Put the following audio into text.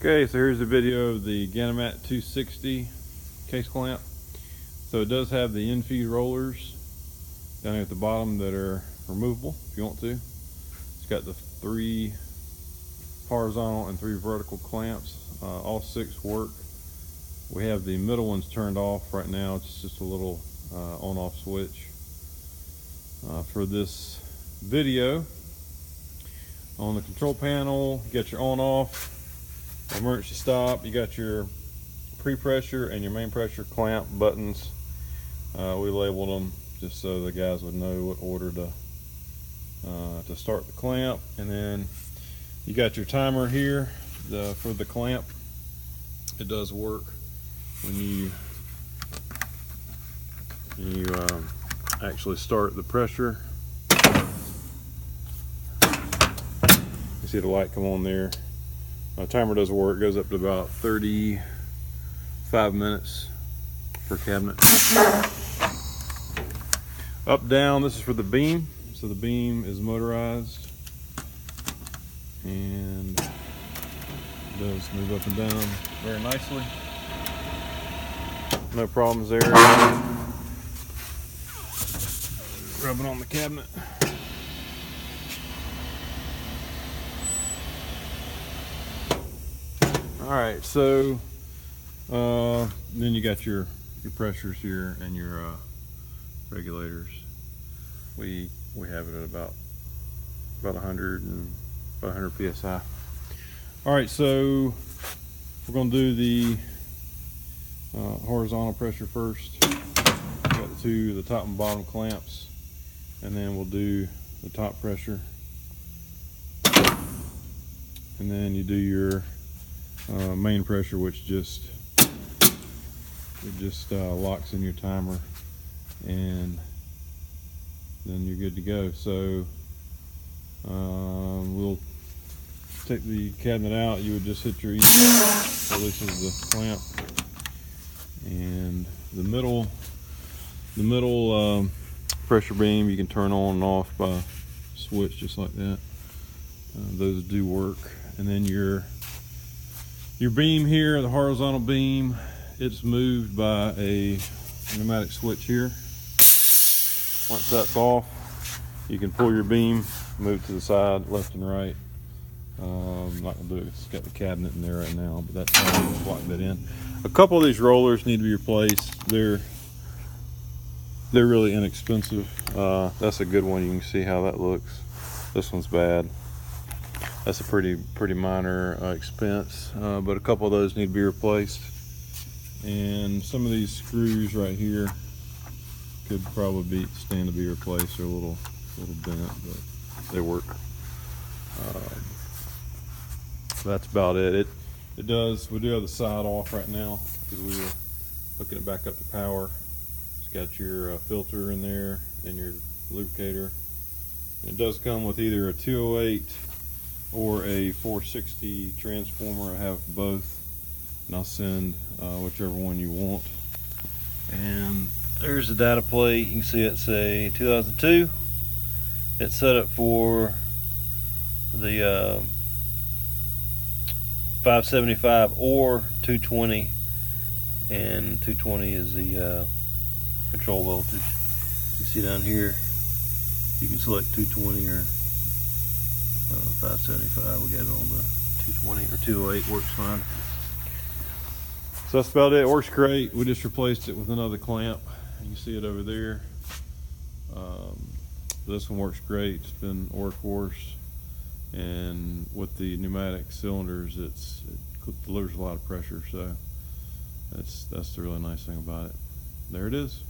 Okay, so here's a video of the Gannomat 260 case clamp. So it does have the in-feed rollers down here at the bottom that are removable if you want to. It's got the 3 horizontal and 3 vertical clamps. All 6 work. We have the middle ones turned off right now. It's just a little on-off switch. For this video, on the control panel, you got your on-off, emergency stop, you got your pre-pressure and your main pressure clamp buttons. We labeled them just so the guys would know what order to start the clamp. And then you got your timer here for the clamp. It does work when you actually start the pressure. You see the light come on there. Timer does work. It goes up to about 35 minutes per cabinet. Up, down, this is for the beam. So the beam is motorized and does move up and down very nicely. No problems there. Rubbing on the cabinet. Alright, so then you got your pressures here and your regulators. We have it at about 100 psi. Alright, so we're going to do the horizontal pressure first. Got the top and bottom clamps, and then we'll do the top pressure, and then you do your main pressure, which just locks in your timer, and then you're good to go. So we'll take the cabinet out. You would just hit your E, releases the clamp, and the middle pressure beam you can turn on and off by switch just like that. Those do work. And then your beam here, the horizontal beam, it's moved by a pneumatic switch here. Once that's off, you can pull your beam, move to the side, left and right. I'm not gonna do it, it's got the cabinet in there right now, but that's how you lock that in. A couple of these rollers need to be replaced. They're really inexpensive. That's a good one. You can see how that looks. This one's bad. That's a pretty minor expense, but a couple of those need to be replaced. And some of these screws right here could probably stand to be replaced. They're a little bent, but they work. That's about it. We do have the side off right now because we were hooking it back up to power. It's got your filter in there and your lubricator. And it does come with either a 208 or a 460 transformer. I have both, and I'll send whichever one you want. And there's the data plate. You can see it's a 2002. It's set up for the 575 or 220, and 220 is the control voltage. You see down here, you can select 220 or 575. We got it on the 220 or 208, works fine. So that's about it. It works great. We just replaced it with another clamp. You can see it over there. This one works great. It's been a workhorse, and with the pneumatic cylinders, it delivers a lot of pressure. So that's the really nice thing about it. There it is.